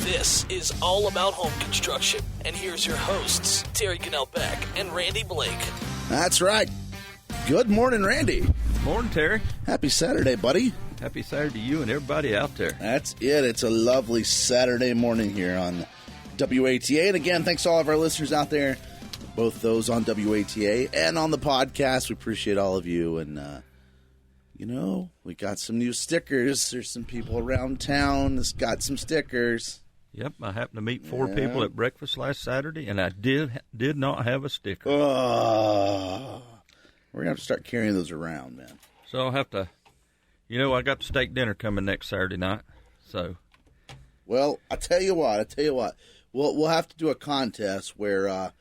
This is All About Home Construction, and here's your hosts, Terry Cannell-Beck and Randy Blake. That's right. Good morning, Randy. Morning, Terry. Happy Saturday, buddy. Happy Saturday to you and everybody out there. That's it. It's a lovely Saturday morning here on WATA. And again, thanks to all of our listeners out there, both those on WATA and on the podcast. We appreciate all of you. And, we got some new stickers. There's some people around town that's got some stickers. Yep, I happened to meet four people at breakfast last Saturday, and I did not have a sticker. Oh, we're going to have to start carrying those around, man. So I'll have to, I got the steak dinner coming next Saturday night. So, well, I tell you what. We'll have to do a contest where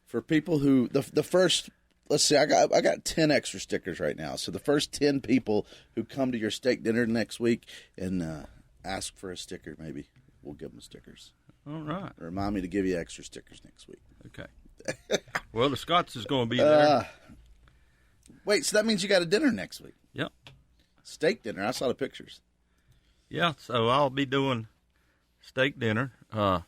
for people who the first, let's see, I got 10 extra stickers right now. So the first 10 people who come to your steak dinner next week and ask for a sticker, maybe we'll give them stickers. All right. Remind me to give you extra stickers next week. Okay. Well, the Scots is going to be there. Wait, so that means you got a dinner next week? Yep. Steak dinner. I saw the pictures. Yeah, so I'll be doing steak dinner. I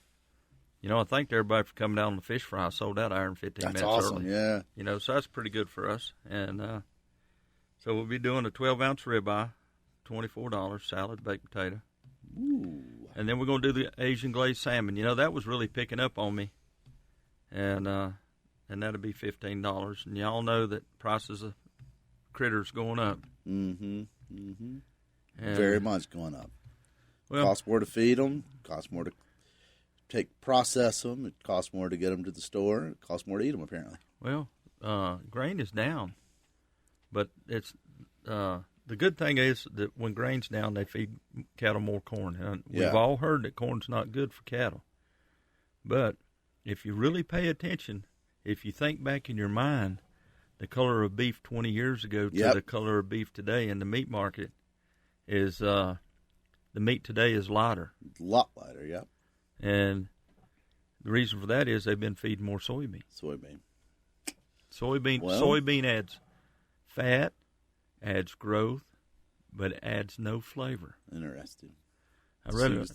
thanked everybody for coming down on the fish fry. I sold out hour and 15 that's minutes awesome, early. Yeah. So that's pretty good for us. And so we'll be doing a 12-ounce ribeye, $24, salad, baked potato. Ooh. And then we're going to do the Asian glazed salmon. That was really picking up on me. And that'll be $15. And y'all know that prices of critters going up. Mm-hmm. Mm-hmm. And, very much going up. Well, costs more to feed them. Costs more to process them. It costs more to get them to the store. It costs more to eat them, apparently. Well, grain is down, but it's the good thing is that when grain's down, they feed cattle more corn. And we've all heard that corn's not good for cattle, but if you really pay attention, if you think back in your mind, the color of beef 20 years ago to the color of beef today in the meat market is the meat today is lighter. A lot lighter, yep. And the reason for that is they've been feeding more soybean. Soybean adds fat, adds growth, but adds no flavor. Interesting.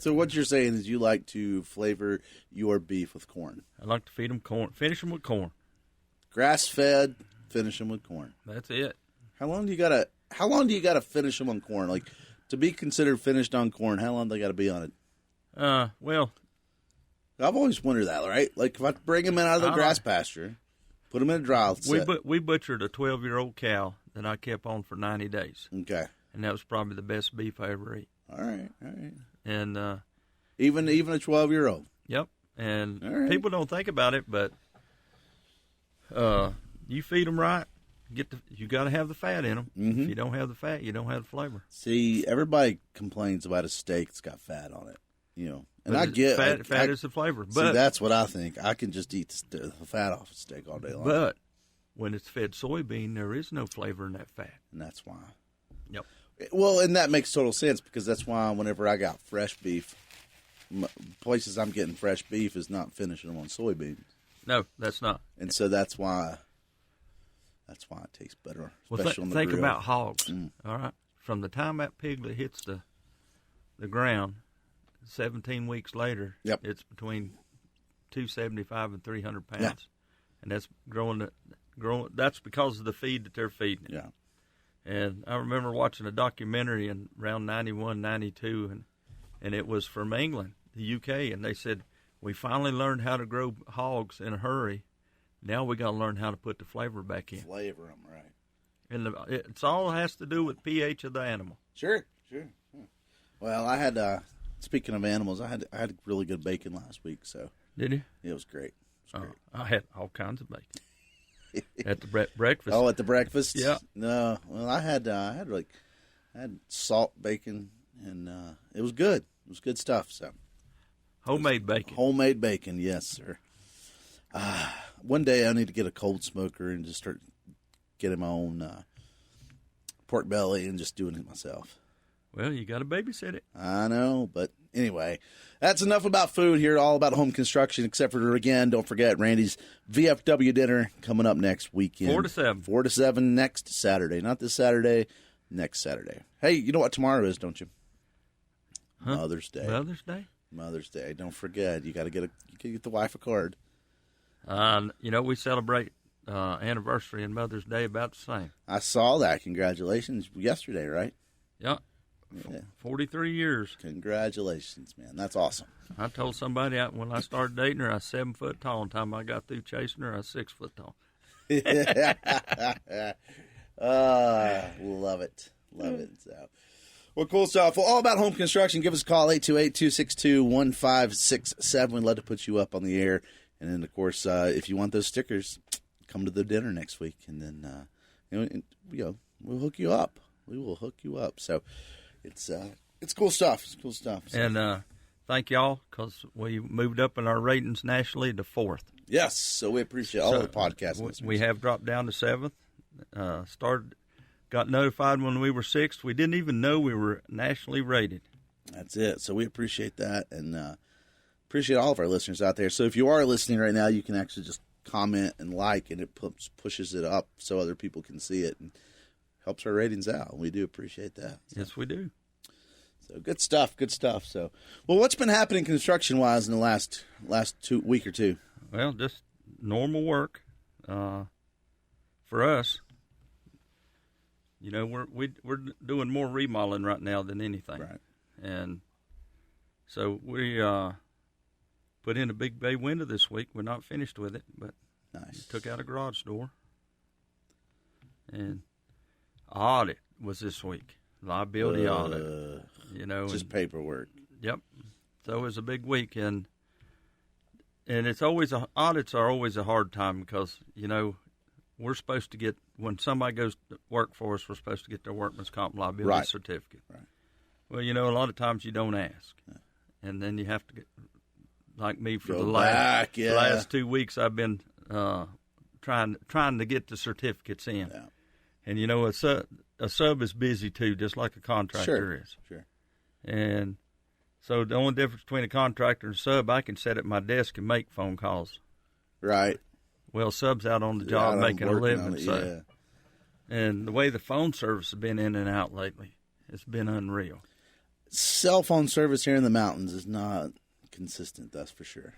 So what you're saying is you like to flavor your beef with corn. I like to feed them corn, finish them with corn. Grass-fed, finish them with corn. That's it. How long do you gotta finish them on corn? Like, to be considered finished on corn, how long do they got to be on it? Well, I've always wondered that, right? Like, if I bring them in out of the grass pasture, put them in a dry set. We butchered a 12-year-old cow that I kept on for 90 days. Okay. And that was probably the best beef I ever ate. All right. And even a 12-year-old. Yep. And people don't think about it, but you feed them right, you got to have the fat in them. Mm-hmm. If you don't have the fat, you don't have the flavor. See, everybody complains about a steak that's got fat on it, And but I get fat is the flavor. But see, that's what I think. I can just eat the fat off a steak all day long. But when it's fed soybean, there is no flavor in that fat, and that's why. Yep. Well, and that makes total sense because that's why whenever I got fresh beef, places I'm getting fresh beef is not finishing them on soybeans. No, that's not. And so that's why it tastes better, especially on the think grill. about hogs. All right, from the time that piglet hits the ground, 17 weeks later, it's between 275 and 300 pounds, and that's growing. That's because of the feed that they're feeding it. Yeah. And I remember watching a documentary in around 91, 92, and it was from England, the UK, and they said, we finally learned how to grow hogs in a hurry. Now we got to learn how to put the flavor back in. Flavor them, right. And it's all has to do with pH of the animal. Sure. Well, I had, speaking of animals, I had really good bacon last week, so. Did you? It was great. I had all kinds of bacon. At the breakfast. Oh, at the breakfast? Yeah. No. Well, I had salt bacon, and it was good. It was good stuff. So. Homemade bacon. Homemade bacon, yes, sir. One day I need to get a cold smoker and just start getting my own pork belly and just doing it myself. Well, you got to babysit it. I know, but anyway, that's enough about food here. All about home construction, except for, again, don't forget Randy's VFW dinner coming up next weekend. 4 to 7. 4 to 7 next Saturday. Not this Saturday, next Saturday. Hey, you know what tomorrow is, don't you? Huh? Mother's Day. Mother's Day? Mother's Day. Don't forget, you got to get the wife a card. We celebrate anniversary and Mother's Day about the same. I saw that. Congratulations yesterday, right? Yeah. 43 years. Congratulations, man. That's awesome. I told somebody when I started dating her, I was 7 foot tall. And the time I got through chasing her, I was 6 foot tall. Love it. So, well, cool stuff. Well, all about home construction. Give us a call, 828-262-1567. We'd love to put you up on the air. And then, of course, if you want those stickers, come to the dinner next week. And then, we'll hook you up. We will hook you up. So, it's cool stuff. It's cool stuff. So. And thank y'all, because we moved up in our ratings nationally to 4th. Yes, so we appreciate all the podcast listeners. We have dropped down to 7th. Got notified when we were 6th. We didn't even know we were nationally rated. That's it. So we appreciate that, and appreciate all of our listeners out there. So if you are listening right now, you can actually just comment and like, and it pushes it up so other people can see it and helps our ratings out. We do appreciate that. So. Yes, we do. So good stuff. So, well, what's been happening construction-wise in the last week or two? Well, just normal work for us. We're doing more remodeling right now than anything, right? And so we put in a big bay window this week. We're not finished with it, but nice. Took out a garage door, and audit was this week. Liability audit. Just paperwork. Yep. So it was a big week, and it's always audits are always a hard time because we're supposed to get, when somebody goes to work for us, we're supposed to get their workman's comp liability certificate. Right. Well, a lot of times you don't ask, and then you have to get, like me for Go the back, last 2 weeks, I've been trying to get the certificates in, and a sub is busy too, just like a contractor is. Sure. And so the only difference between a contractor and a sub, I can sit at my desk and make phone calls. Right. Well, sub's out on the job making a living. And the way the phone service has been in and out lately, it's been unreal. Cell phone service here in the mountains is not consistent, that's for sure.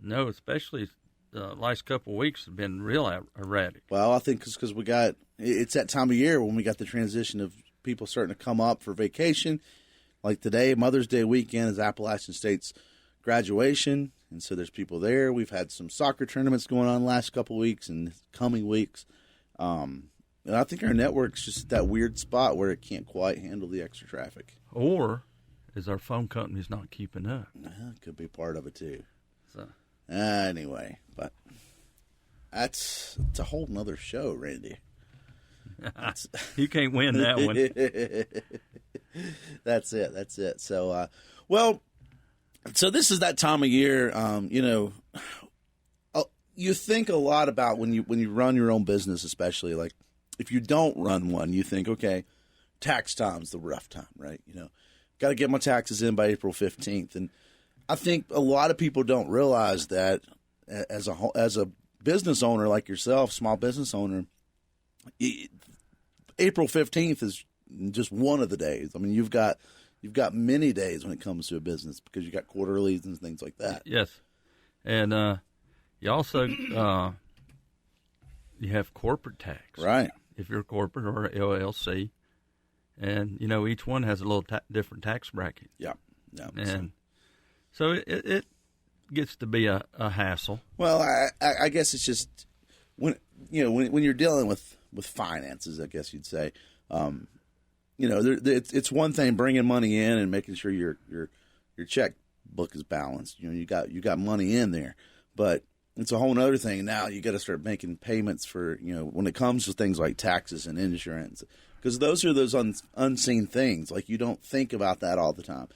No, especially the last couple of weeks have been real erratic. Well, I think because it's that time of year when we got the transition of people starting to come up for vacation. Like today, Mother's Day weekend is Appalachian State's graduation, and so there's people there. We've had some soccer tournaments going on the last couple of weeks and coming weeks. And I think our network's just at that weird spot where it can't quite handle the extra traffic. Or is our phone company's not keeping up? Could be part of it, too. So anyway, but it's a whole nother show, Randy. You can't win that one. That's it. So, so this is that time of year, you think a lot about when you run your own business, especially like if you don't run one, you think, okay, tax time's the rough time, right? Got to get my taxes in by April 15th. And I think a lot of people don't realize that as a business owner like yourself, small business owner, April 15th is just one of the days. I mean, you've got many days when it comes to a business because you got quarterlies and things like that. Yes. And you also you have corporate tax. Right. If you're a corporate or an LLC. And, each one has a little different tax bracket. Yeah. And so it gets to be a hassle. Well, I guess it's just when you're dealing with finances, I guess you'd say, it's one thing bringing money in and making sure your checkbook is balanced. You got money in there, but it's a whole other thing. Now you got to start making payments for when it comes to things like taxes and insurance, because those are those unseen things. Like you don't think about that all the time.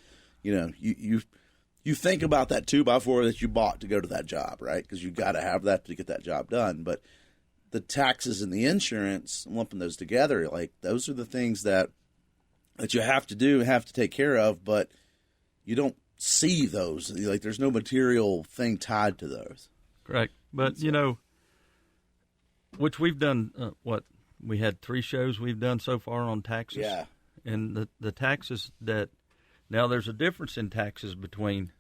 You think about that 2x4 that you bought to go to that job, right? Because you got to have that to get that job done, but the taxes and the insurance, lumping those together, like those are the things that you have to take care of, but you don't see those. Like there's no material thing tied to those. Correct. But, which we've done, we had 3 shows we've done so far on taxes. Yeah. And the taxes now there's a difference in taxes between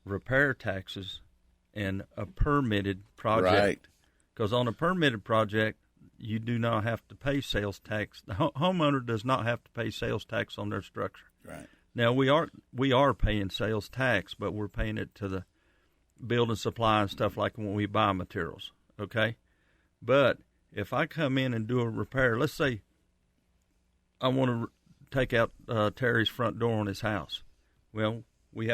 repair taxes and a permitted project. Right. Because on a permitted project, you do not have to pay sales tax. The homeowner does not have to pay sales tax on their structure. Right. Now, we are paying sales tax, but we're paying it to the building supply and stuff like when we buy materials, okay? But if I come in and do a repair, let's say I want to take out Terry's front door on his house. Well, we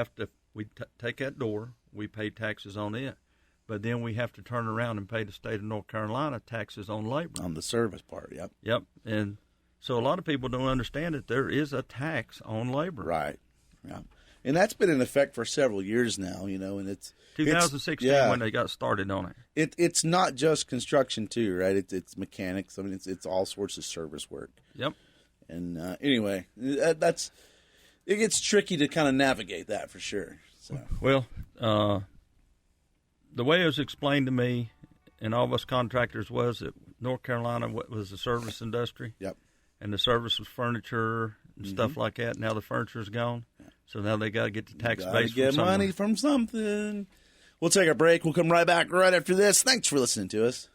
take that door, we pay taxes on it, but then we have to turn around and pay the state of North Carolina taxes on labor. On the service part, yep. Yep, and so a lot of people don't understand that there is a tax on labor. Right, yeah. And that's been in effect for several years now, and it's 2016 when they got started on it. It's not just construction too, right? It's mechanics. I mean, it's all sorts of service work. Yep. And anyway, it gets tricky to kind of navigate that for sure. So. Well, the way it was explained to me and all of us contractors was that North Carolina was the service industry. Yep. And the service was furniture and stuff like that. Now the furniture's gone. Yeah. So now they got to get the tax base get from money from something. We'll take a break. We'll come right back right after this. Thanks for listening to us.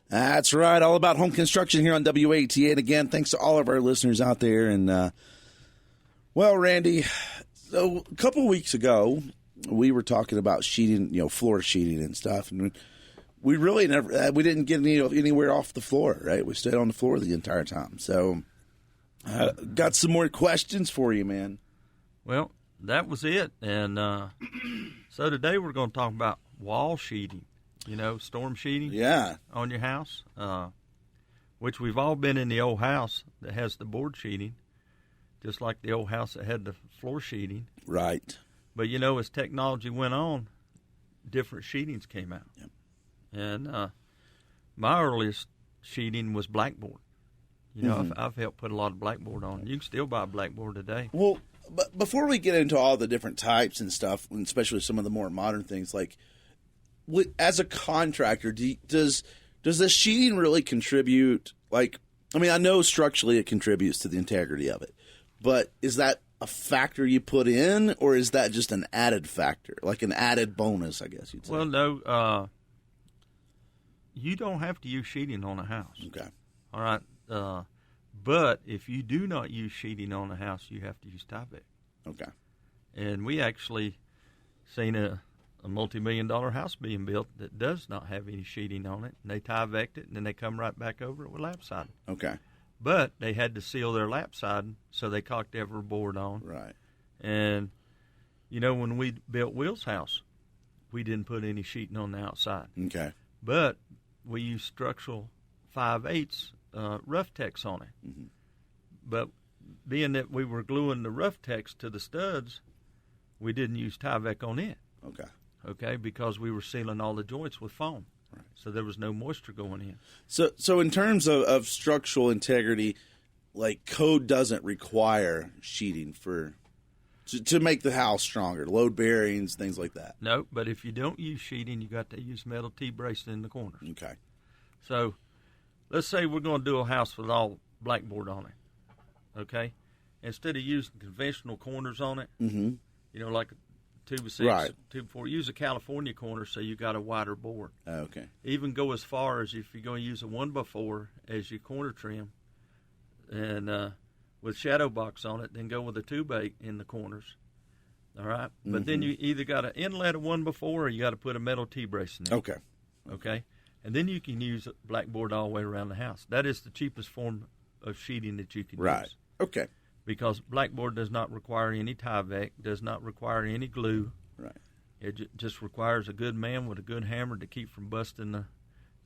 That's right. All about home construction here on WATA. And again, thanks to all of our listeners out there. And, well, Randy, so a couple of weeks ago, we were talking about sheeting, floor sheeting and stuff. And we really we didn't get anywhere off the floor, right? We stayed on the floor the entire time. So Got some more questions for you, man. Well, that was it. And so today we're going to talk about wall sheeting, storm sheeting on your house, which we've all been in the old house that has the board sheeting, just like the old house that had the floor sheeting. Right. But, as technology went on, different sheetings came out. Yep. And my earliest sheeting was blackboard. I've helped put a lot of blackboard on. You can still buy a blackboard today. Well, but before we get into all the different types and stuff, and especially some of the more modern things, like as a contractor, does the sheeting really contribute? Like, I mean, I know structurally it contributes to the integrity of it, but is that a factor you put in, or is that just an added factor, like an added bonus, I guess you'd say? Well, no, you don't have to use sheeting on a house. Okay. All right. But if you do not use sheeting on a house, you have to use Tyvek. Okay. And we actually seen a multi-million-dollar house being built that does not have any sheeting on it, and they Tyveked it, and then they come right back over it with lap siding. Okay. But they had to seal their lap siding, so they caulked every board on. Right. And, when we built Will's house, we didn't put any sheeting on the outside. Okay. But we used structural 5/8 rough text on it. Mm-hmm. But being that we were gluing the rough text to the studs, we didn't use Tyvek on it. Okay, because we were sealing all the joints with foam. Right. So there was no moisture going in. So in terms of structural integrity, like code doesn't require sheeting to make the house stronger, load bearings, things like that. No, but if you don't use sheeting, you got to use metal T-bracing in the corners. Okay. So let's say we're going to do a house with all blackboard on it, okay? Instead of using conventional corners on it, like a 2x6, right. 2x4, use a California corner so you got a wider board. Okay. Even go as far as if you're going to use a 1x4 as your corner trim, and with shadow box on it, then go with a 2x8 in the corners. All right? But then you either got to inlet a 1x4 or you got to put a metal T-bracing in. Okay. Okay? And then you can use blackboard all the way around the house. That is the cheapest form of sheeting that you can use. Right. Okay. Because blackboard does not require any Tyvek, does not require any glue. Right. It just requires a good man with a good hammer to keep from busting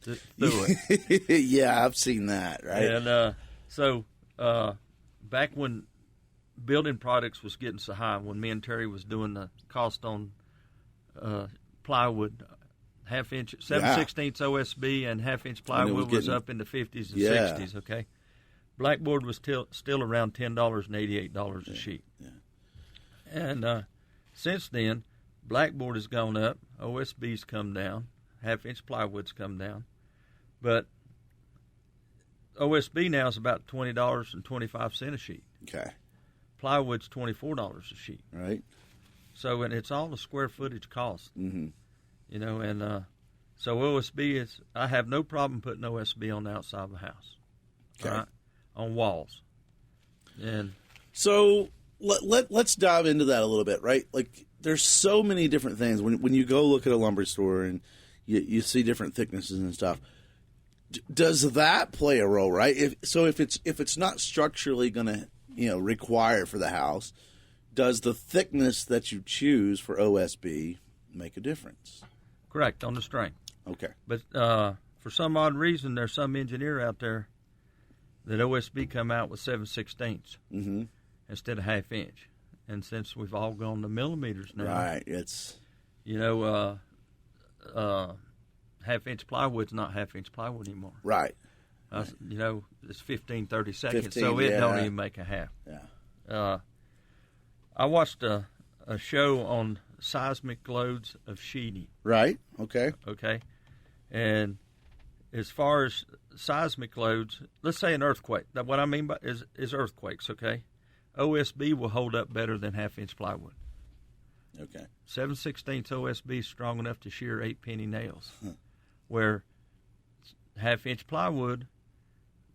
through it. Yeah, I've seen that, right? And so back when building products was getting so high, when me and Terry was doing the cost on plywood, half-inch, 7/16 OSB and half-inch plywood was up in the 50s and 60s, okay? Blackboard was still around $10 a sheet. Yeah. And since then, blackboard has gone up, OSB's come down, half-inch plywood's come down. But OSB now is about $20.25 a sheet. Okay. Plywood's $24 a sheet. Right. So, and it's all the square footage cost. Mm-hmm. And so OSB is, I have no problem putting OSB on the outside of the house. Okay. All right? On walls. And so let's dive into that a little bit, right? Like there's so many different things when you go look at a lumber store and you see different thicknesses and stuff. Does that play a role, right? If it's not structurally going to require for the house, does the thickness that you choose for OSB make a difference? Correct, on the string. Okay. But for some odd reason, there's some engineer out there that OSB come out with 7/16 instead of half-inch. And since we've all gone to millimeters now, right? It's half-inch plywood's not half-inch plywood anymore. Right. It's 15-30 seconds, so it don't even make a half. Yeah. I watched a show on seismic loads of sheeting. Right. Okay. Okay. And as far as seismic loads, let's say an earthquake. What I mean by is earthquakes, okay? OSB will hold up better than half-inch plywood. Okay. 7/16 OSB is strong enough to shear 8-penny nails, where half-inch plywood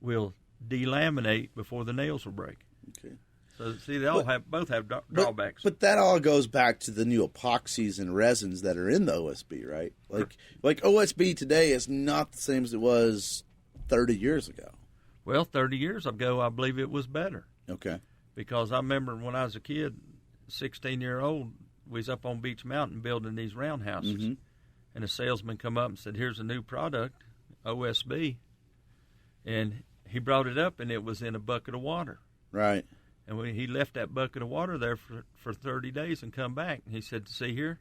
will delaminate before the nails will break. Okay. So see, they both have drawbacks. But that all goes back to the new epoxies and resins that are in the OSB, right? Like OSB today is not the same as it was 30 years ago. Well, 30 years ago, I believe it was better. Okay. Because I remember when I was a kid, 16-year-old, we was up on Beach Mountain building these roundhouses. Mm-hmm. And a salesman come up and said, here's a new product, OSB. And he brought it up, and it was in a bucket of water. Right. And when he left that bucket of water there for 30 days and come back, and he said, see here,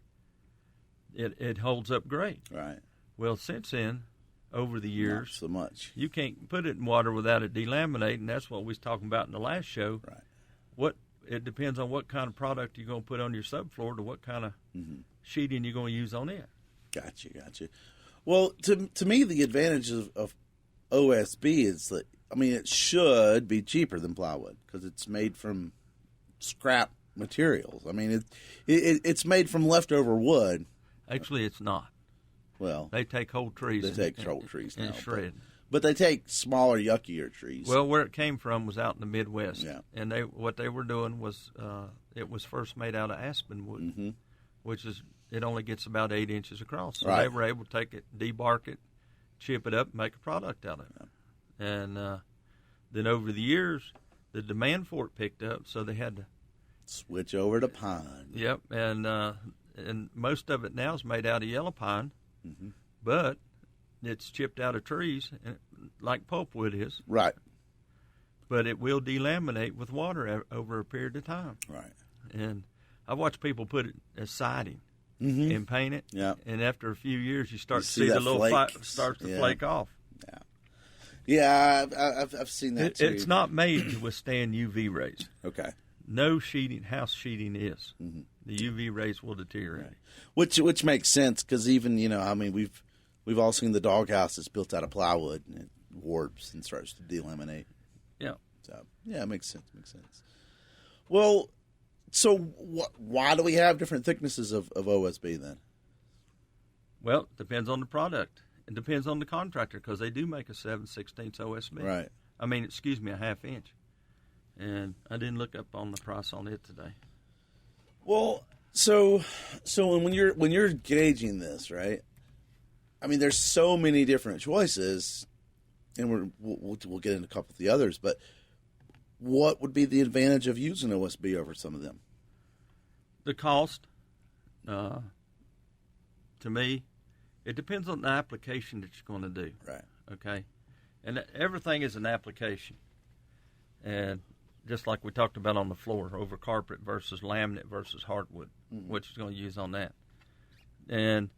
it holds up great. Right. Well, since then, over the years, not so much. You can't put it in water without it delaminating. That's what we was talking about in the last show. Right. It depends on what kind of product you're going to put on your subfloor to what kind of sheeting you're going to use on it. Gotcha. Well, to me, the advantage of OSB is that, I mean, it should be cheaper than plywood because it's made from scrap materials. I mean, it's made from leftover wood. Actually, it's not. Well, they take whole trees. And shred. But they take smaller, yuckier trees. Well, where it came from was out in the Midwest. Yeah. And what they were doing was it was first made out of aspen wood, which is it only gets about 8 inches across. So they were able to take it, debark it, chip it up, and make a product out of it. Yeah. And then over the years, the demand for it picked up, so they had to switch over to pine. Yep, and most of it now is made out of yellow pine, but it's chipped out of trees, like pulpwood is. Right. But it will delaminate with water over a period of time. Right. And I've watched people put it as siding and paint it. Yeah. And after a few years, you start to see the little starts to flake off. Yeah. Yeah, I've seen that too. It's not made to withstand UV rays. Okay. No house sheeting is. The UV rays will deteriorate. Right. Which makes sense because even, I mean, we've all seen the doghouse that's built out of plywood and it warps and starts to delaminate. Yeah. So, yeah, it makes sense. Well, so why do we have different thicknesses of OSB then? Well, it depends on the product. It depends on the contractor because they do make a 7/16 OSB. Right. I mean, a half inch. And I didn't look up on the price on it today. Well, so when you're gauging this, right? I mean, there's so many different choices, and we'll get into a couple of the others. But what would be the advantage of using OSB over some of them? The cost, to me, it depends on the application that you're going to do. Right. Okay. And everything is an application. And just like we talked about on the floor, over carpet versus laminate versus hardwood, what you're going to use on that. And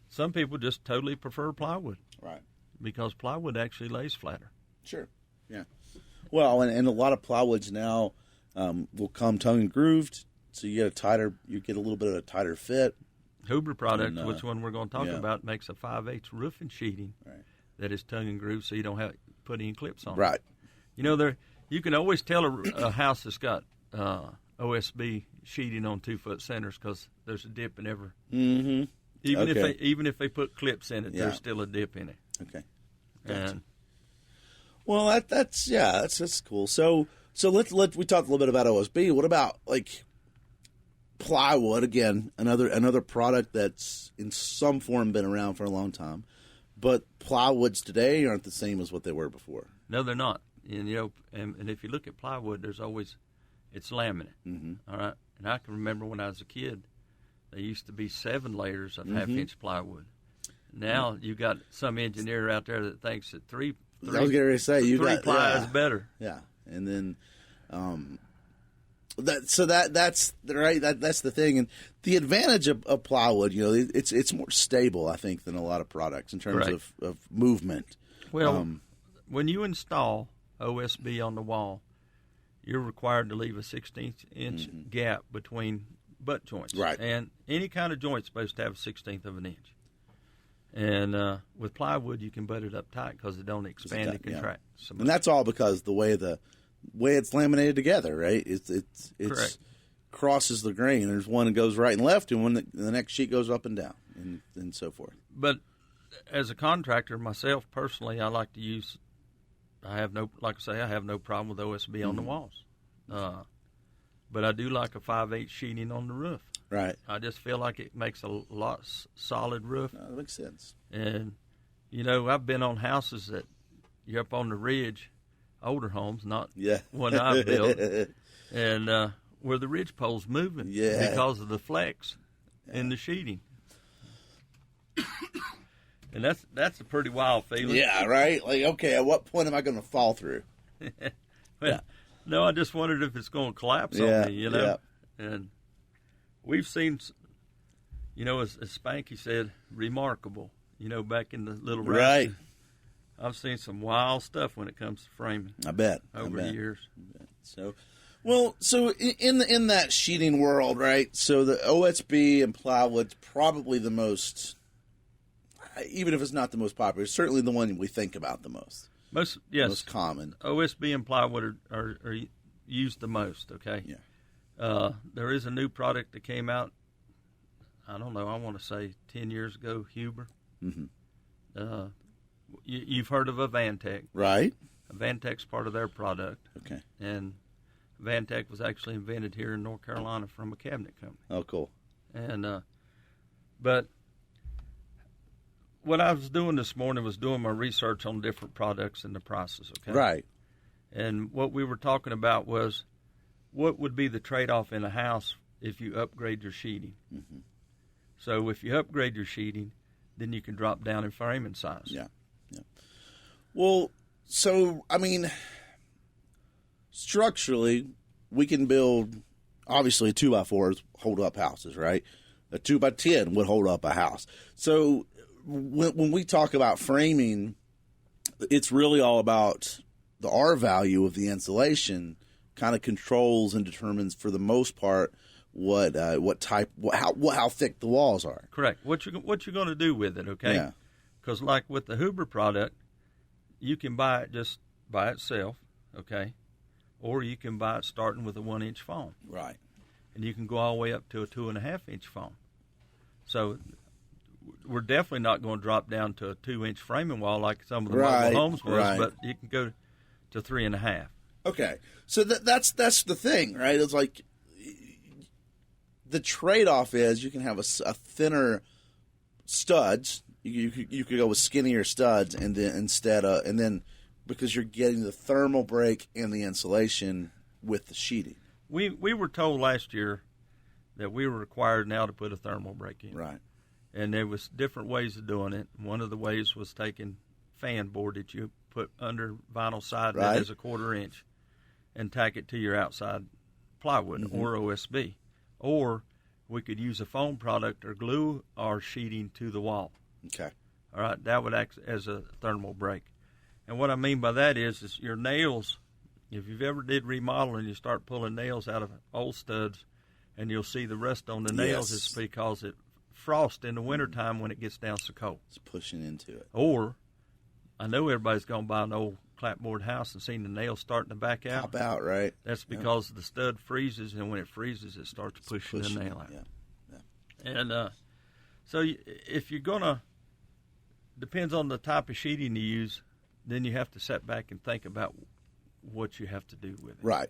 some people just totally prefer plywood. Right. Because plywood actually lays flatter. Sure. Yeah. Well, and a lot of plywoods now will come tongue and grooved, so you get a little bit of a tighter fit. Huber Products, which one we're going to talk about, makes a 5/8 roofing sheeting that is tongue and groove, so you don't have to put any clips on it. Right. You can always tell a house that's got OSB sheeting on 2-foot centers because there's a dip in every. Mm-hmm. Even if they put clips in it, there's still a dip in it. Okay. Gotcha. And well, that's cool. So we talked a little bit about OSB. What about like plywood? Again, another product that's in some form been around for a long time, but plywoods today aren't the same as what they were before. No, they're not. And and if you look at plywood, it's laminate. Mm-hmm. All right. And I can remember when I was a kid, there used to be 7 layers of half-inch plywood. Now you got some engineer out there that thinks that three I was getting ready to say three ply is better. Yeah, and then that's the thing, and the advantage of plywood, it's more stable, I think, than a lot of products in terms of movement. Well, when you install OSB on the wall, you're required to leave a 16-inch gap between butt joints. Right. And any kind of joint's supposed to have a 1/16 of an inch. And with plywood, you can butt it up tight because it don't expand and contract. Yeah. So much. And that's all because the way it's laminated together, right? It's crosses the grain. There's one that goes right and left, and one the next sheet goes up and down, and so forth. But as a contractor, myself personally, I like to use. I have no problem with OSB on the walls, but I do like a 5/8 sheeting on the roof. Right. I just feel like it makes a lot solid roof. No, that makes sense. And I've been on houses that you're up on the ridge. older homes, not Yeah. one I built, and where the ridge pole's moving because of the flex in the sheeting. And that's a pretty wild feeling. Yeah, right? Like, okay, at what point am I going to fall through? Well, no, I just wondered if it's going to collapse on me, you know. Yeah. And we've seen, you know, as Spanky said, remarkable, you know, back in the little Right. I've seen some wild stuff when it comes to framing. I bet. Over the years. So, in that sheeting world, right? So the OSB and plywood's probably the most, even if it's not the most popular, it's certainly the one we think about the most. Most common. OSB and plywood are used the most. Okay. Yeah. There is a new product that came out. I don't know. I want to say 10 years ago. Huber. Mm-hmm. You've heard of a Vantec, right? A Vantec's part of their product. Okay. And Vantec was actually invented here in North Carolina from a cabinet company. Oh, cool. And but what I was doing this morning was doing my research on different products and the prices. Okay. Right. And what we were talking about was what would be the trade-off in a house if you upgrade your sheeting. Mm-hmm. So if you upgrade your sheeting, then you can drop down in framing size. Yeah. Yeah. Well, so, I mean, structurally, we can build, obviously, 2x4s hold up houses, right? A 2x10 would hold up a house. So when we talk about framing, it's really all about the R value of the insulation kind of controls and determines, for the most part, how thick the walls are. Correct. What you're going to do with it, okay? Yeah. Because like with the Huber product, you can buy it just by itself, okay? Or you can buy it starting with a 1-inch foam. Right. And you can go all the way up to a 2.5-inch foam. So we're definitely not going to drop down to a 2-inch framing wall like some of the mobile homes was, but you can go to 3.5. Okay. So that's the thing, right? It's like the trade-off is you can have a thinner studs. You could go with skinnier studs, and then because you're getting the thermal break and the insulation with the sheeting. We were told last year that we were required now to put a thermal break in. Right. And there was different ways of doing it. One of the ways was taking fan board that you put under vinyl siding that is a 1/4 inch and tack it to your outside plywood or OSB. Or we could use a foam product or glue our sheeting to the wall. Okay. All right, that would act as a thermal break. And what I mean by that is your nails, if you've ever did remodeling, you start pulling nails out of old studs and you'll see the rust on the nails. Yes. It's because it frosts in the wintertime when it gets down so cold. It's pushing into it. Or, I know everybody's going to buy an old clapboard house and seen the nails starting to back out. Pop out, right? That's because the stud freezes, and when it freezes, it starts pushing the nail out. Yeah. And so if you're going to, depends on the type of sheeting you use, then you have to sit back and think about what you have to do with it. Right.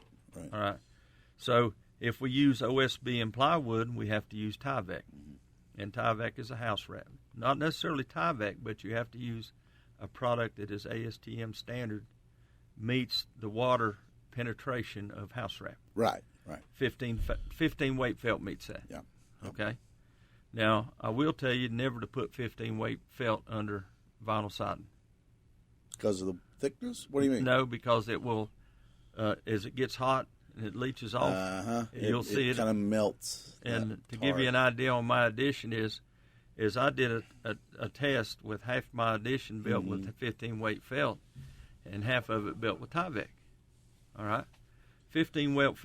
All right. So if we use OSB and plywood, we have to use Tyvek. And Tyvek is a house wrap. Not necessarily Tyvek, but you have to use a product that is ASTM standard, meets the water penetration of house wrap. Right. 15 weight felt meets that. Yeah. Okay. Now, I will tell you never to put 15 weight felt under vinyl siding. Because of the thickness? What do you mean? No, because it will, as it gets hot and it leaches off, you'll see it kind of melts. And to give you an idea on my addition is I did a test with half my addition built with 15 weight felt and half of it built with Tyvek. All right? 15 weight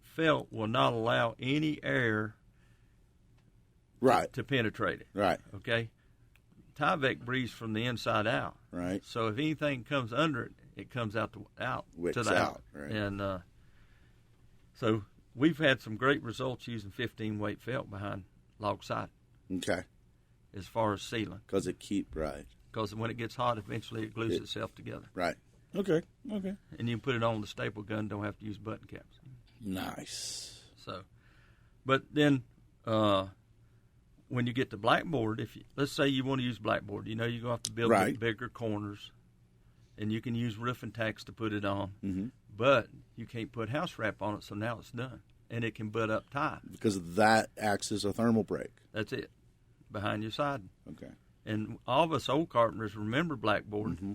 felt will not allow any air to penetrate it. Right. Okay? Tyvek breathes from the inside out. Right. So if anything comes under it, it comes out to the out. Right. And so we've had some great results using 15 weight felt behind log siding. Okay. As far as sealing. Because it Because when it gets hot, eventually it glues itself together. Right. Okay. And you can put it on the staple gun, don't have to use button caps. Nice. So, but then when you get to blackboard, let's say you want to use blackboard, you're going to have to build bigger corners. and you can use roofing tacks to put it on. Mm-hmm. But you can't put house wrap on it, so now it's done. And it can butt up tight. Because that acts as a thermal break. That's it, behind your siding. Okay. And all of us old carpenters remember blackboard. Mm-hmm.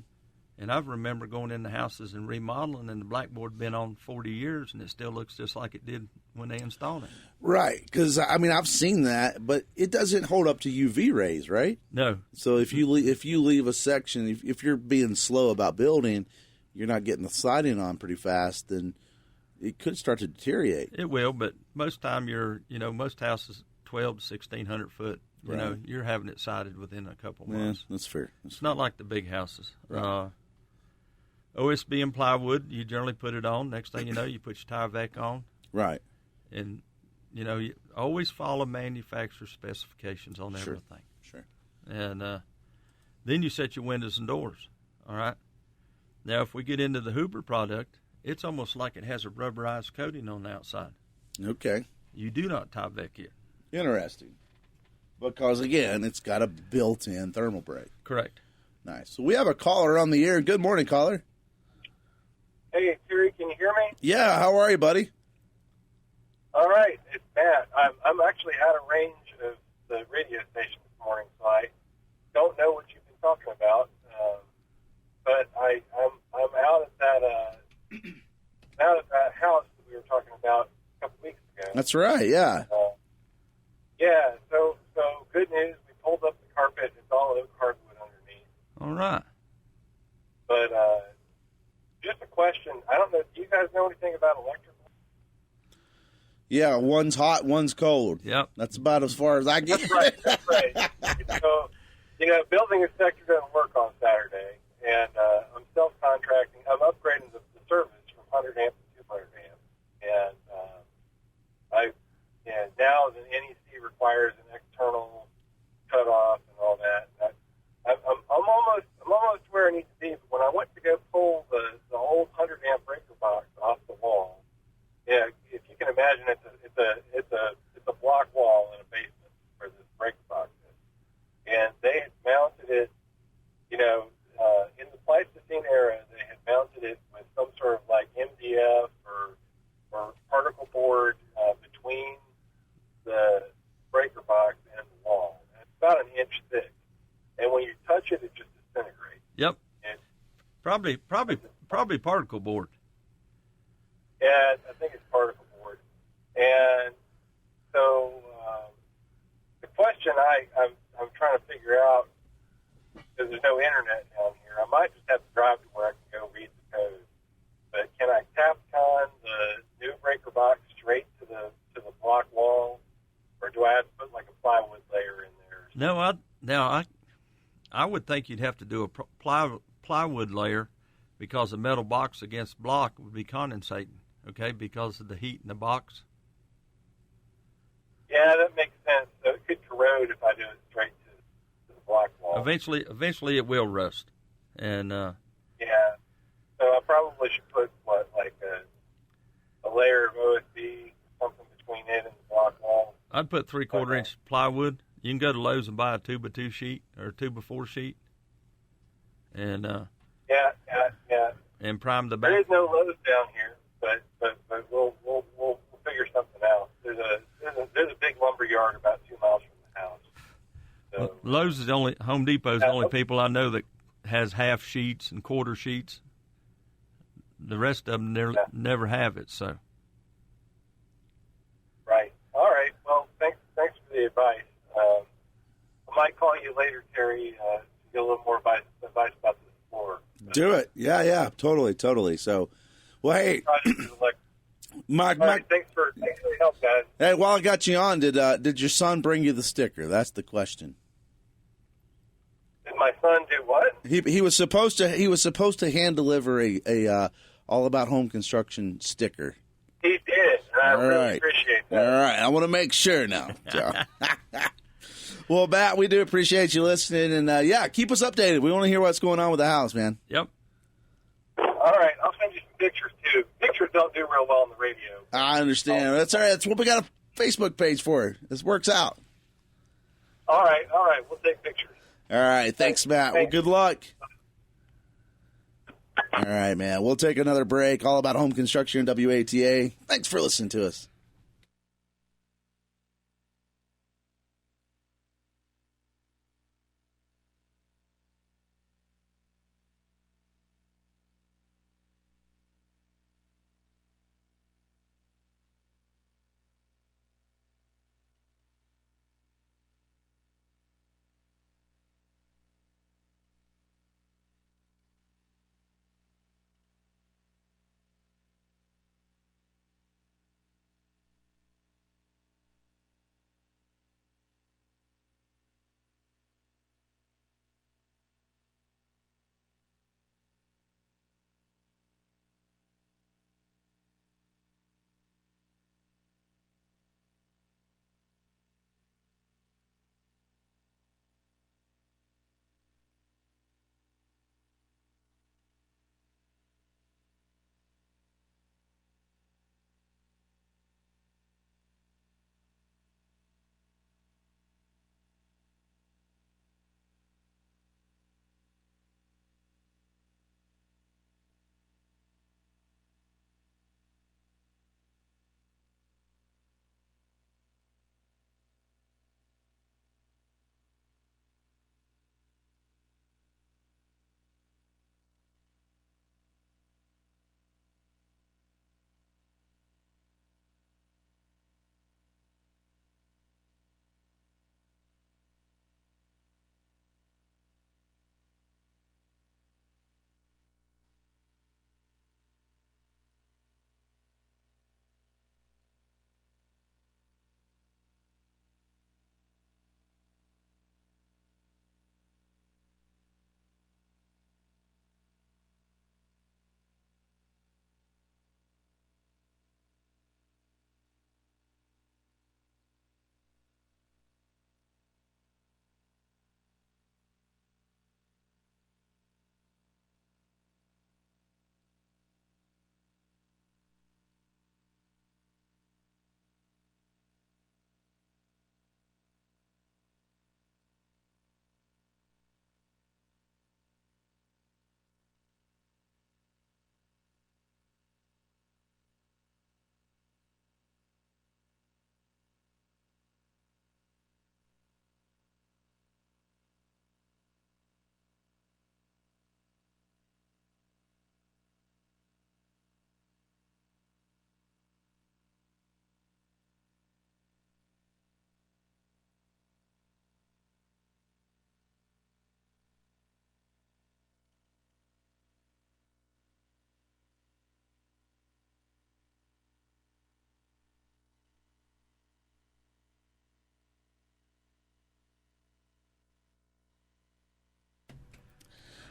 And I remember going into houses and remodeling, and the blackboard been on 40 years, and it still looks just like it did when they installed it. Right, because, I mean, I've seen that, but it doesn't hold up to UV rays, right? No. So if you leave a section, if you're being slow about building, you're not getting the siding on pretty fast, then it could start to deteriorate. It will, but most time most houses 12 to 1,600 foot. You know, you're having it sided within a couple months. Yeah, that's fair. It's not like the big houses. Right. OSB and plywood, you generally put it on. Next thing you know, you put your tire vac on. Right. And, you always follow manufacturer specifications on everything. Sure. And then you set your windows and doors, all right? Now, if we get into the Huber product, it's almost like it has a rubberized coating on the outside. Okay. You do not tie vac it. Interesting. Because, again, it's got a built-in thermal break. Correct. Nice. So we have a caller on the air. Good morning, caller. Hey, Terry, can you hear me? Yeah, how are you, buddy? All right, it's Matt. I'm actually out of range of the radio station this morning, so I don't know what you've been talking about. But I'm out at that house that we were talking about a couple weeks ago. That's right, yeah. Yeah. So good news. We pulled up the carpet. It's all oak hardwood underneath. All right. But just a question. I don't know. Do you guys know anything about electrical? Yeah, one's hot, one's cold. Yep. That's about as far as I get. That's right. So, building inspector doesn't work on Saturday, and I'm self-contracting. I'm upgrading the service from 100 amp to 200 amp, and now the NEC requires an external cutoff and all that. I'm almost where I need to be. But when I went to go pull the old 100 amp breaker box off the wall, yeah, if you can imagine, it's a block wall in a basement where this breaker box is, and they had mounted it, in the Pleistocene era, they had mounted it with some sort of like MDF or particle board between the breaker box and the wall. And it's about an inch thick, and when you touch it, it just disintegrates. Yep. And Probably particle board. Yeah, I think it's particle board. And so the question I'm trying to figure out, because there's no internet down here, I might just have to drive to where I can go read the code. But can I Capcon the new breaker box straight to the block wall, or do I have to put like a plywood layer in there? I would think you'd have to do a plywood layer, because the metal box against block would be condensating, okay, because of the heat in the box. Yeah, that makes sense. So it could corrode if I do it straight to the block wall. Eventually it will rust. And yeah. So I probably should put, like a layer of OSB, something between it and the block wall. I'd put 3/4 inch plywood. You can go to Lowe's and buy a 2x2 sheet or a 2x4 sheet. And Yeah. and prime the back. There is no Lowe's down here, but we'll figure something out. There's a big lumber yard about 2 miles from the house. So, Lowe's is Home Depot's the only people I know that has half sheets and quarter sheets. The rest of them never have it. So. Right. All right. Well, thanks for the advice. I might call you later, Terry, to get a little more advice about this floor. Do it. Yeah, totally. So, well, hey, Mike, thanks for the help, guys. Hey, while I got you on, did your son bring you the sticker? That's the question. Did my son do what? He was supposed to hand deliver a All About Home Construction sticker. He did, and I really appreciate that. All right, I want to make sure now. Well, Matt, we do appreciate you listening, and keep us updated. We want to hear what's going on with the house, man. Yep. All right, I'll send you some pictures too. Pictures don't do real well on the radio. I understand. That's all right. That's what we got a Facebook page for. This works out. All right, we'll take pictures. All right, thanks, Matt. Well, good luck. All right, man. We'll take another break. All about home construction and WATA. Thanks for listening to us.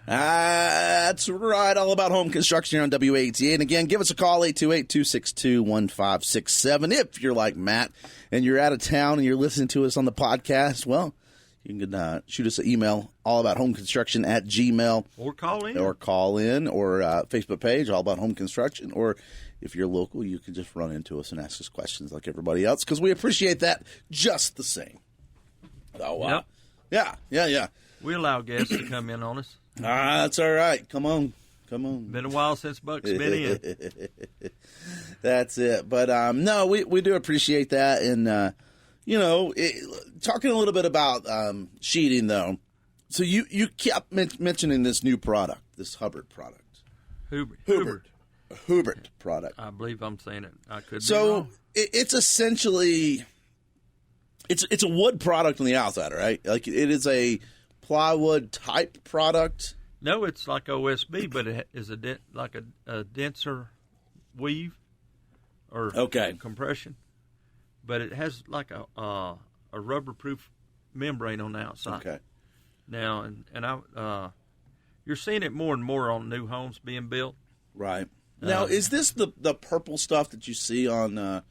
That's right. All about home construction here on WATA. And again, give us a call, 828-262-1567. If you're like Matt and you're out of town and you're listening to us on the podcast, well, you can shoot us an email, allabouthomeconstruction@gmail. Or call in. Or Facebook page, All About Home Construction. Or if you're local, you can just run into us and ask us questions like everybody else, because we appreciate that just the same. Oh, wow. Yep. Yeah. We allow guests to come in on us. That's all right. Come on. Been a while since Buck's been in. That's it. But no, we do appreciate that. And, talking a little bit about sheeting, though. So you kept mentioning this new product, this Hubbard product. Hubert product. I believe I'm saying it. I could so be wrong. It's essentially, it's a wood product on the outside, right? Like it is a plywood type product. No, it's like OSB, but it is like a denser weave or compression. But it has like a rubber-proof membrane on the outside. Okay. Now, you're seeing it more and more on new homes being built. Right. Now, is this the purple stuff that you see on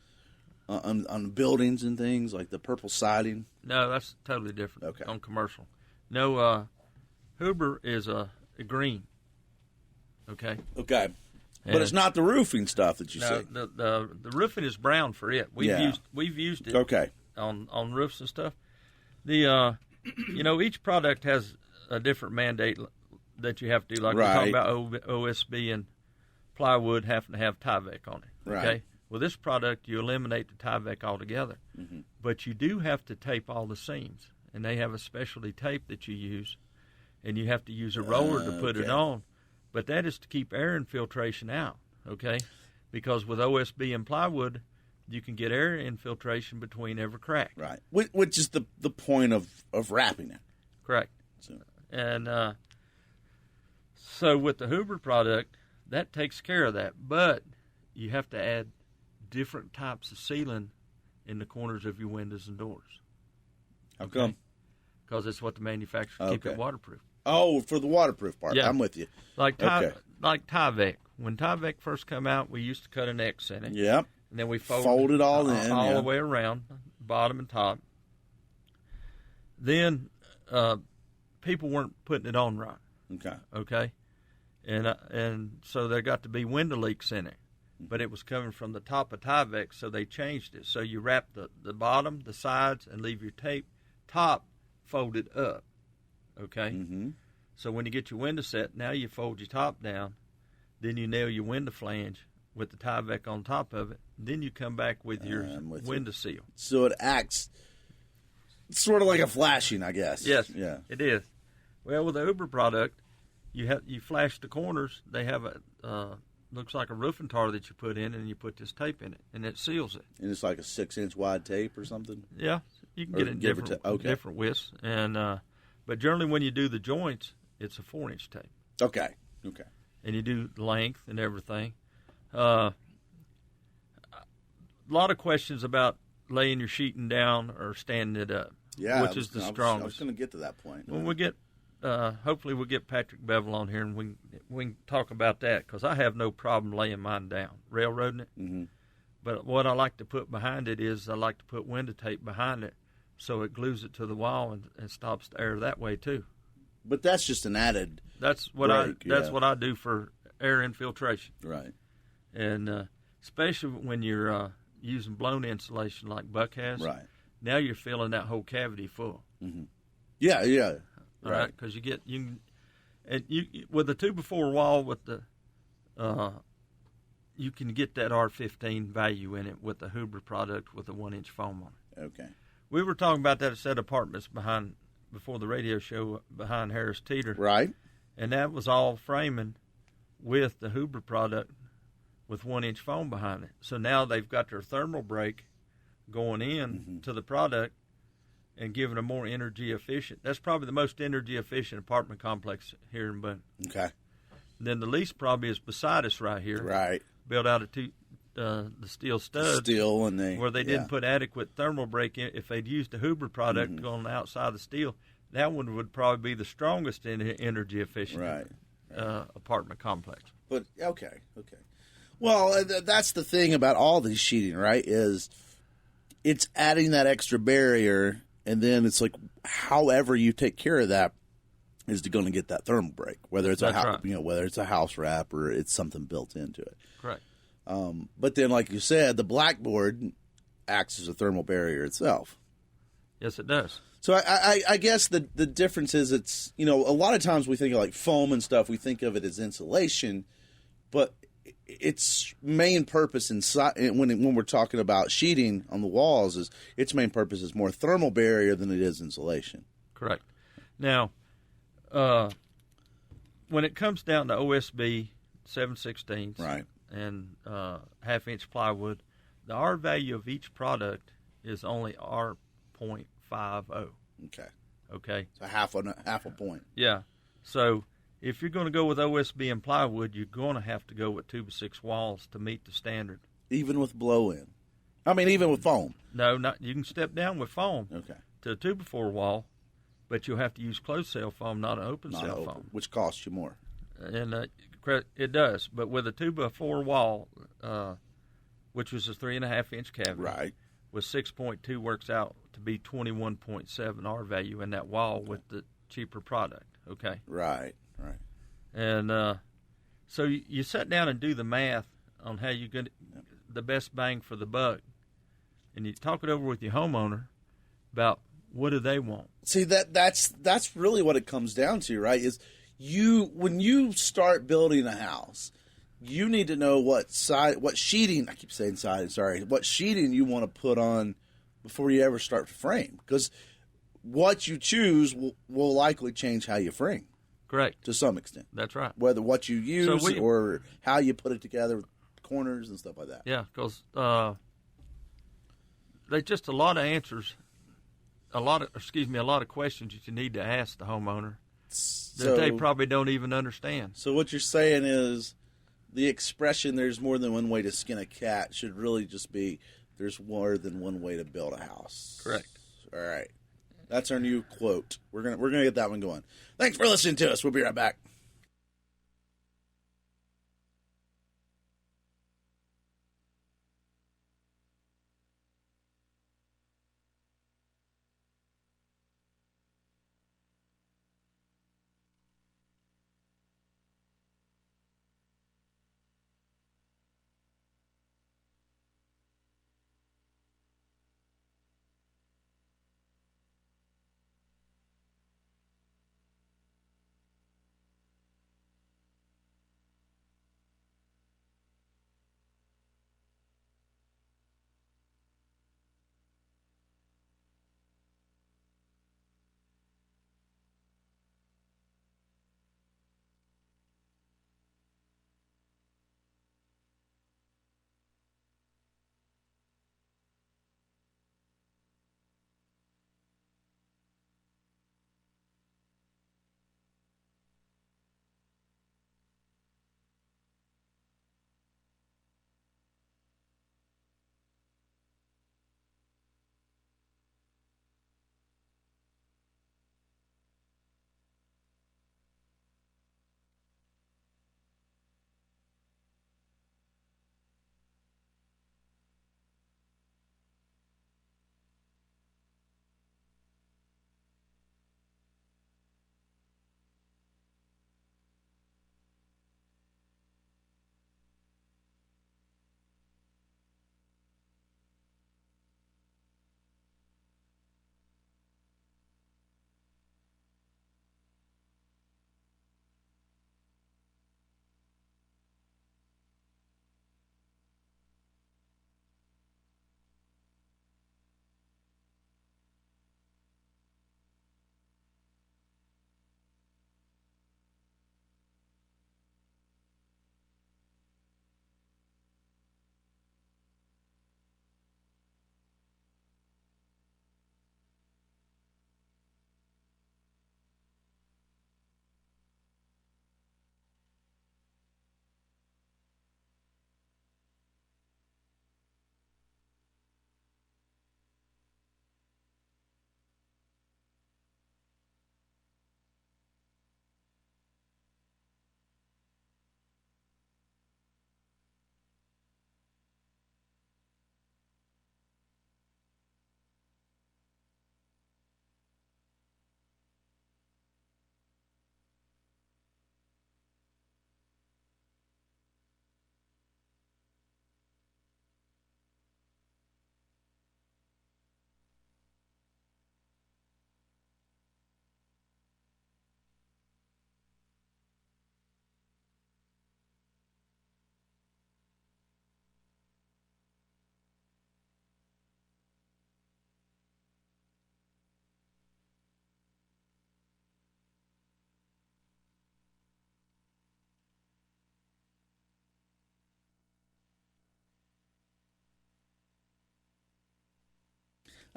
buildings and things, like the purple siding? No, that's totally different. Okay. On commercial. No, Huber is a green. Okay. Okay. But it's not the roofing stuff that you see. The roofing is brown for it. We've used it. On roofs and stuff. The each product has a different mandate that you have to do, like we're talking about OSB and plywood having to have Tyvek on it. Okay. Right. Well, this product, you eliminate the Tyvek altogether. Mm-hmm. But you do have to tape all the seams, and they have a specialty tape that you use, and you have to use a roller to put it on. But that is to keep air infiltration out, okay? Because with OSB and plywood, you can get air infiltration between every crack. Right. Which is the point of wrapping it. Correct. And so with the Huber product, that takes care of that. But you have to add different types of sealing in the corners of your windows and doors. How come? Because it's what the manufacturers keep it waterproof. Oh, for the waterproof part. Yeah. I'm with you. Like Tyvek. When Tyvek first came out, we used to cut an X in it. Yep. And then we fold it all in. All the way around, bottom and top. Then people weren't putting it on right. Okay. And so there got to be window leaks in it. But it was coming from the top of Tyvek, so they changed it. So you wrap the bottom, the sides, and leave your top folded up. Okay? Mm-hmm. So when you get your window set, now you fold your top down, then you nail your window flange with the Tyvek on top of it. Then you come back with your window seal. So it acts sort of like a flashing, I guess. Yes, yeah, it is. Well, with the Uber product, you flash the corners. They have a looks like a roofing tar that you put in, and you put this tape in it, and it seals it. And it's like a 6-inch wide tape or something. Yeah, you can get it in different widths, and but generally when you do the joints, it's a 4-inch tape. Okay. And you do length and everything. A lot of questions about laying your sheeting down or standing it up. Yeah, which is the strongest. I was going to get to that point. When we get, hopefully we'll get Patrick Bevel on here and we can talk about that, because I have no problem laying mine down, railroading it. Mm-hmm. But what I like to put behind it is I like to put window tape behind it, so it glues it to the wall and stops the air that way too. But that's just an added. That's what I do for air infiltration. Right. And especially when you're using blown insulation like Buck has. Right. Now you're filling that whole cavity full. Mm-hmm. Yeah. Right. Because you with the 2x4 wall with the you can get that R15 value in it with the Huber product with the 1-inch foam on it. Okay. We were talking about that set of apartments before the radio show behind Harris Teeter. Right. And that was all framing with the Huber product with 1-inch foam behind it. So now they've got their thermal break going in to the product and giving a more energy efficient. That's probably the most energy efficient apartment complex here in Boone. Okay. And then the least probably is beside us right here. Right. Built out of the steel studs. Where they didn't put adequate thermal break in. If they'd used the Huber product on the outside of the steel, that one would probably be the strongest energy efficient apartment complex. But okay. Well, that's the thing about all these sheeting, right? Is it's adding that extra barrier, and then it's like, however you take care of that is going to get that thermal break, whether it's whether it's a house wrap or it's something built into it. Correct. But then, like you said, the blackboard acts as a thermal barrier itself. Yes, it does. So I guess the difference is it's, a lot of times we think of like foam and stuff, we think of it as insulation, but its main purpose inside when we're talking about sheeting on the walls is its main purpose is more thermal barrier than it is insulation. Correct. Now, when it comes down to OSB 7/16 right, and 1/2-inch plywood, the R value of each product is only R.50. Okay. So half a point. Yeah. So if you're going to go with OSB and plywood, you're going to have to go with 2x6 walls to meet the standard. Even with blow-in? I mean, even with foam? No, you can step down with foam to a 2x4 wall, but you'll have to use closed cell foam, not an open cell foam. Which costs you more. And it does. But with a 2x4 wall, which was a 3.5-inch cavity, right, with 6.2 works out to be 21.7 R value in that wall with the cheaper product. Okay. Right. And so you sit down and do the math on how you get the best bang for the buck, and you talk it over with your homeowner about what do they want. See, that's really what it comes down to, right? Is when you start building a house, you need to know what sheeting. I keep saying siding. Sorry, what sheeting you want to put on before you ever start to frame, because what you choose will likely change how you frame. Correct. To some extent. That's right. Whether what you use or how you put it together, with corners and stuff like that. Yeah, because there's just a lot of answers, a lot of questions that you need to ask the homeowner that they probably don't even understand. So what you're saying is the expression "there's more than one way to skin a cat" should really just be "there's more than one way to build a house." Correct. All right. That's our new quote. We're gonna get that one going. Thanks for listening to us. We'll be right back.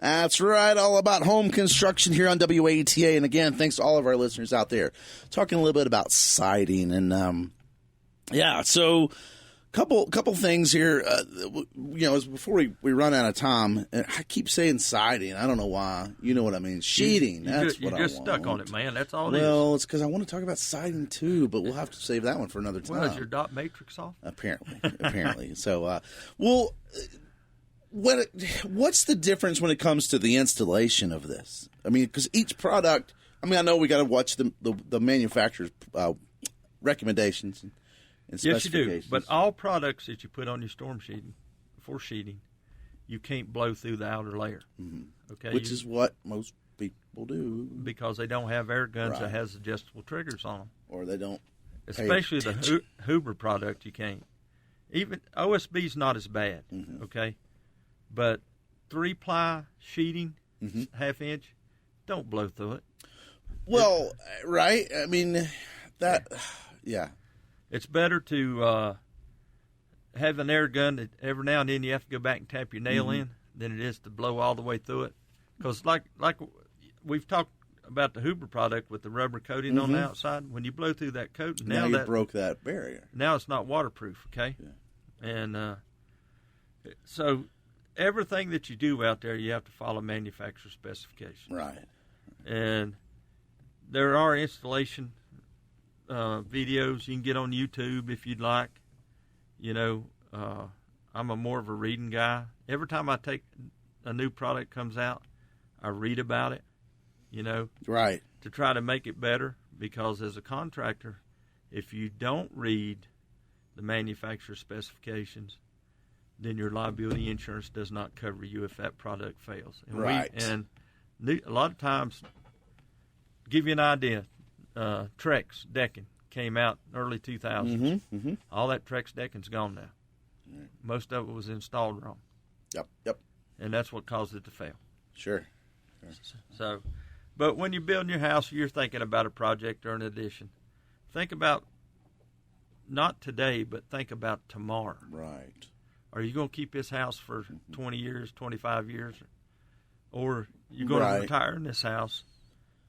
That's right, all about home construction here on WATA. And again, thanks to all of our listeners out there. Talking a little bit about siding. And, so couple things here. Before we run out of time, I keep saying siding. I don't know why. You know what I mean. Sheathing. That's what I want. You're just stuck on it, man. That's all it is. Well, it's because I want to talk about siding, too, but we'll have to save that one for another time. Well, is your dot matrix off? Apparently. So, what's the difference when it comes to the installation of this? I mean, because each product, I know we got to watch the manufacturer's recommendations and specifications. Yes, you do. But all products that you put on your storm sheeting, for sheeting, you can't blow through the outer layer. Mm-hmm. Okay, which is what most people do because they don't have air guns that has adjustable triggers on them. or they don't. Especially the Huber product, you can't. Even OSB's not as bad, okay? But 3-ply sheeting, half-inch, don't blow through it. Well, right? I mean, yeah. It's better to have an air gun that every now and then you have to go back and tap your nail in than it is to blow all the way through it. Because like we've talked about the Huber product with the rubber coating on the outside, when you blow through that coating, now you broke that barrier. Now it's not waterproof, okay? Yeah. And so everything that you do out there, you have to follow manufacturer specifications. Right. And there are installation videos you can get on YouTube if you'd like. You know, I'm more of a reading guy. Every time I take a new product comes out, I read about it, you know, right, to try to make it better. Because as a contractor, if you don't read the manufacturer specifications, then your liability insurance does not cover you if that product fails. And right. And a lot of times, give you an idea, Trex decking came out early 2000s. All that Trex decking's gone now. Right. Most of it was installed wrong. Yep. And that's what caused it to fail. Sure. So, but when you're building your house, you're thinking about a project or an addition. Think about not today, but think about tomorrow. Right. Are you going to keep this house for 20 years, 25 years? Or you're going to retire in this house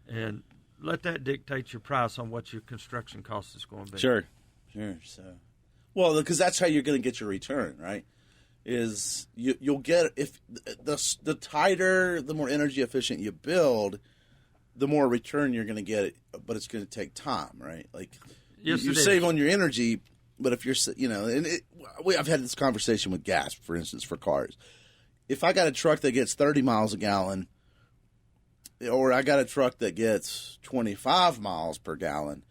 and let that dictate your price on what your construction cost is going to be. Sure. So, well, because that's how you're going to get your return, right? Is you'll get, if the tighter, the more energy efficient you build, the more return you're going to get, but it's going to take time, right? Like, yes, you save on your energy, but if you're, you know, and I've had this conversation with gas, for instance, for cars. If I got a truck that gets 30 miles a gallon, or I got a truck that gets 25 miles per gallon,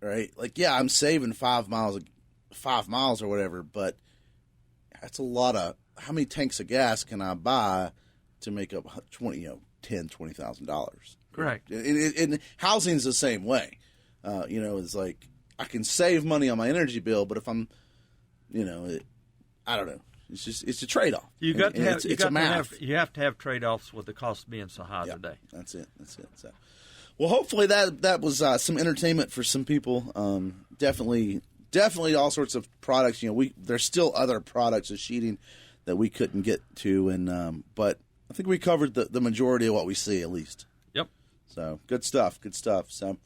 right? Like, yeah, I'm saving 5 miles or whatever, but that's a lot of, how many tanks of gas can I buy to make up $20,000? Correct. And housing's the same way. You know, it's like I can save money on my energy bill, but if I'm, you know, I don't know. It's a trade-off. You got to have, you have to have trade-offs with the cost being so high today. That's it. So, well, hopefully that was some entertainment for some people. Definitely all sorts of products. You know, there's still other products of sheeting that we couldn't get to, and but I think we covered the majority of what we see, at least. Yep. So good stuff. So,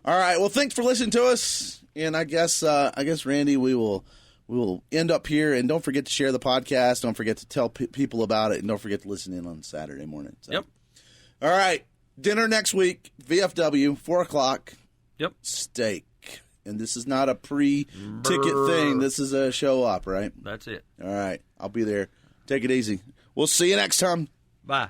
all right. Well, thanks for listening to us, and I guess Randy, we will end up here, and don't forget to share the podcast. Don't forget to tell people about it, and don't forget to listen in on Saturday morning. So. Yep. All right. Dinner next week, VFW, 4:00. Yep. Steak. And this is not a pre-ticket thing. This is a show up, right? That's it. All right. I'll be there. Take it easy. We'll see you next time. Bye.